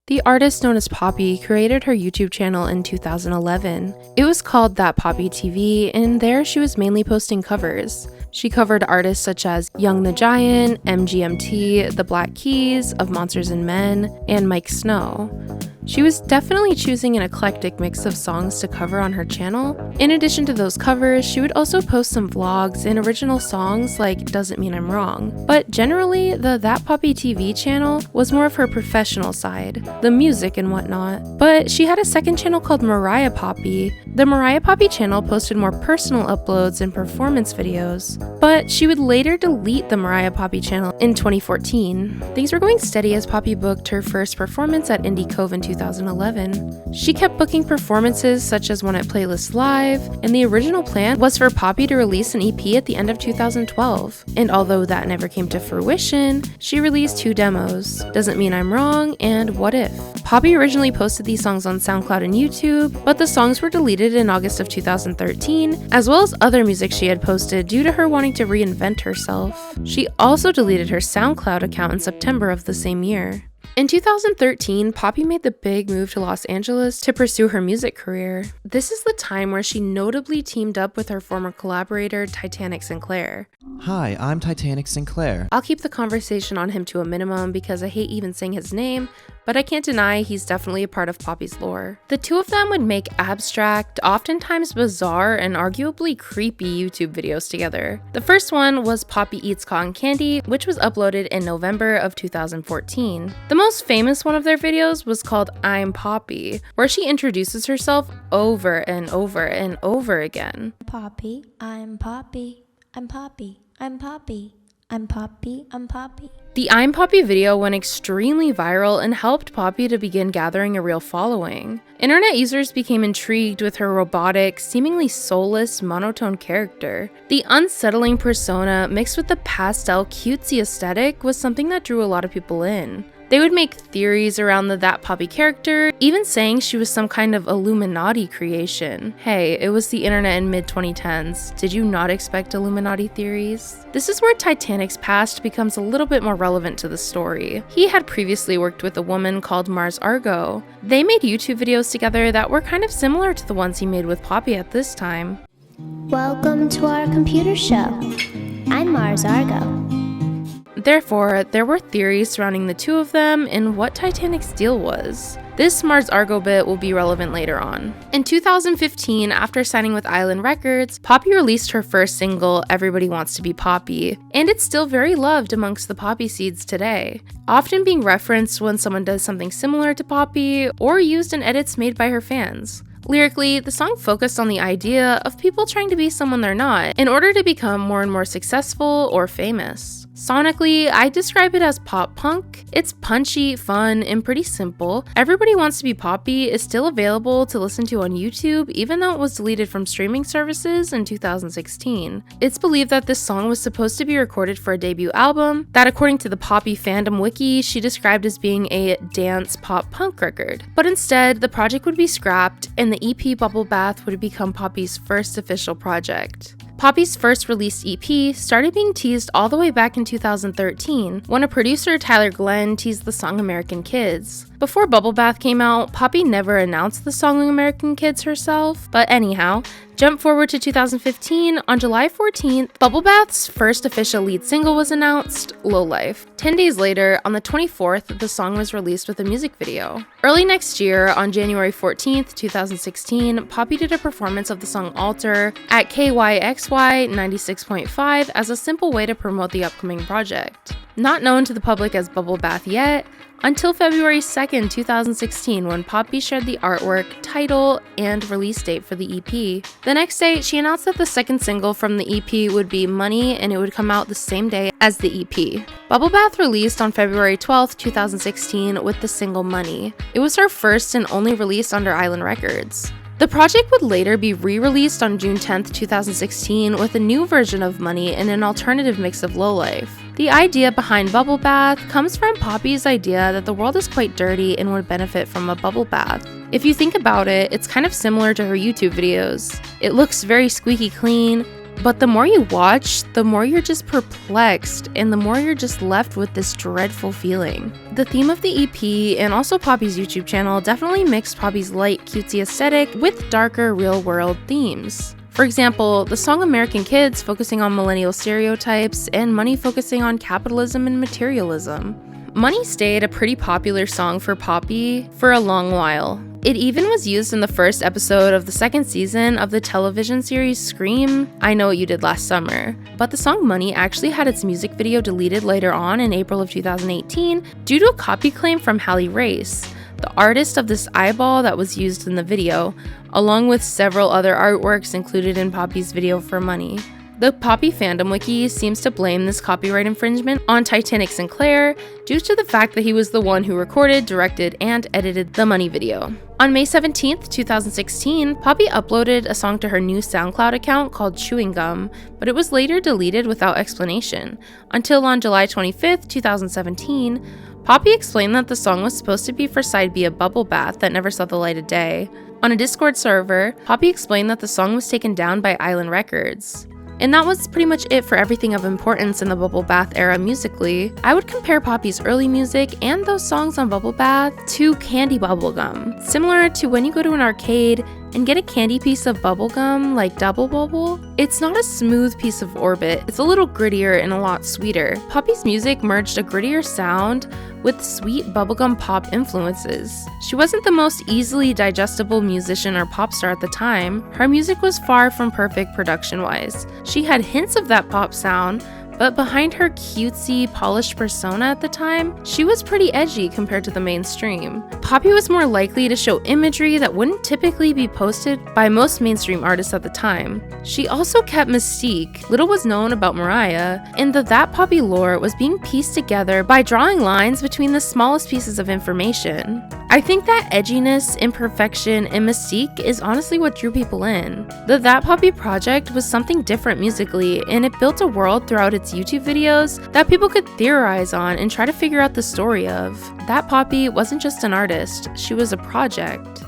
The artist known as Poppy created her YouTube channel in 2011. It was called That Poppy TV, and there she was mainly posting covers. She covered artists such as Young the Giant, MGMT, The Black Keys, Of Monsters and Men, and Mike Snow. She was definitely choosing an eclectic mix of songs to cover on her channel. In addition to those covers, she would also post some vlogs and original songs like Doesn't Mean I'm Wrong. But generally, the That Poppy TV channel was more of her professional side, the music and whatnot. But she had a second channel called Mariah Poppy. The Mariah Poppy channel posted more personal uploads and performance videos. But she would later delete the Mariah Poppy channel in 2014. Things were going steady as Poppy booked her first performance at Indie Cove in 2011. She kept booking performances such as one at Playlist Live, and the original plan was for Poppy to release an EP at the end of 2012. And although that never came to fruition, she released 2 demos, Doesn't Mean I'm Wrong and What If. Poppy originally posted these songs on SoundCloud and YouTube, but the songs were deleted in August of 2013, as well as other music she had posted due to her wanting to reinvent herself. She also deleted her SoundCloud account in September of the same year. In 2013, Poppy made the big move to Los Angeles to pursue her music career. This is the time where she notably teamed up with her former collaborator, Titanic Sinclair. Hi, I'm Titanic Sinclair. I'll keep the conversation on him to a minimum because I hate even saying his name, but I can't deny he's definitely a part of Poppy's lore. The two of them would make abstract, oftentimes bizarre, and arguably creepy YouTube videos together. The first one was Poppy Eats Cotton Candy, which was uploaded in November of 2014. The most famous one of their videos was called I'm Poppy, where she introduces herself over and over and over again. Poppy, I'm Poppy, I'm Poppy, I'm Poppy, I'm Poppy, I'm Poppy. The I'm Poppy video went extremely viral and helped Poppy to begin gathering a real following. Internet users became intrigued with her robotic, seemingly soulless, monotone character. The unsettling persona mixed with the pastel, cutesy aesthetic was something that drew a lot of people in. They would make theories around the That Poppy character, even saying she was some kind of Illuminati creation. Hey, it was the internet in mid-2010s. Did you not expect Illuminati theories? This is where Titanic's past becomes a little bit more relevant to the story. He had previously worked with a woman called Mars Argo. They made YouTube videos together that were kind of similar to the ones he made with Poppy at this time. Welcome to our computer show. I'm Mars Argo. Therefore, there were theories surrounding the two of them and what Titanic's deal was. This Mars Argo bit will be relevant later on. In 2015, after signing with Island Records, Poppy released her first single, Everybody Wants to Be Poppy, and it's still very loved amongst the Poppy seeds today, often being referenced when someone does something similar to Poppy or used in edits made by her fans. Lyrically, the song focused on the idea of people trying to be someone they're not in order to become more and more successful or famous. Sonically, I describe it as pop punk. It's punchy, fun, and pretty simple. Everybody Wants to Be Poppy is still available to listen to on YouTube, even though it was deleted from streaming services in 2016. It's believed that this song was supposed to be recorded for a debut album that, according to the Poppy fandom wiki, she described as being a dance pop punk record. But instead, the project would be scrapped, and the EP Bubblebath would become Poppy's first official project. Poppy's first released EP started being teased all the way back in 2013, when a producer, Tyler Glenn, teased the song American Kids. Before Bubblebath came out, Poppy never announced the song American Kids herself, but anyhow, jump forward to 2015, on July 14th, Bubblebath's first official lead single was announced, Low Life. 10 days later, on the 24th, the song was released with a music video. Early next year, on January 14th, 2016, Poppy did a performance of the song Alter at KYXY 96.5 as a simple way to promote the upcoming project. Not known to the public as Bubblebath yet, until February 2nd, 2016, when Poppy shared the artwork, title, and release date for the EP. The next day, she announced that the second single from the EP would be Money, and it would come out the same day as the EP. Bubblebath released on February 12th, 2016 with the single Money. It was her first and only release under Island Records. The project would later be re-released on June 10th, 2016 with a new version of Money and an alternative mix of Lowlife. The idea behind Bubblebath comes from Poppy's idea that the world is quite dirty and would benefit from a bubble bath. If you think about it, it's kind of similar to her YouTube videos. It looks very squeaky clean, But the more you watch, the more you're just perplexed, and the more you're just left with this dreadful feeling. The theme of the EP and also Poppy's YouTube channel definitely mixed Poppy's light, cutesy aesthetic with darker, real-world themes. For example, the song American Kids focusing on millennial stereotypes, and Money focusing on capitalism and materialism. Money stayed a pretty popular song for Poppy for a long while. It even was used in the first episode of the second season of the television series Scream, I Know What You Did Last Summer. But the song Money actually had its music video deleted later on in April of 2018 due to a copy claim from Hallie Race, the artist of this eyeball that was used in the video, along with several other artworks included in Poppy's video for Money. The Poppy fandom wiki seems to blame this copyright infringement on Titanic Sinclair due to the fact that he was the one who recorded, directed, and edited the Money video. On May 17th, 2016, Poppy uploaded a song to her new SoundCloud account called Chewing Gum, but it was later deleted without explanation, until on July 25th, 2017, Poppy explained that the song was supposed to be for side B of Bubblebath that never saw the light of day. On a Discord server, Poppy explained that the song was taken down by Island Records. And that was pretty much it for everything of importance in the Bubblebath era musically. I would compare Poppy's early music and those songs on Bubblebath to candy bubblegum, similar to when you go to an arcade and get a candy piece of bubblegum like Double Bubble. It's not a smooth piece of orbit, it's a little grittier and a lot sweeter. Poppy's music merged a grittier sound with sweet bubblegum pop influences. She wasn't the most easily digestible musician or pop star at the time. Her music was far from perfect production-wise. She had hints of that pop sound, but behind her cutesy, polished persona at the time, she was pretty edgy compared to the mainstream. Poppy was more likely to show imagery that wouldn't typically be posted by most mainstream artists at the time. She also kept mystique. Little was known about Mariah, and the That Poppy lore was being pieced together by drawing lines between the smallest pieces of information. I think that edginess, imperfection, and mystique is honestly what drew people in. The That Poppy project was something different musically, and it built a world throughout its YouTube videos that people could theorize on and try to figure out the story of. That Poppy wasn't just an artist, she was a project.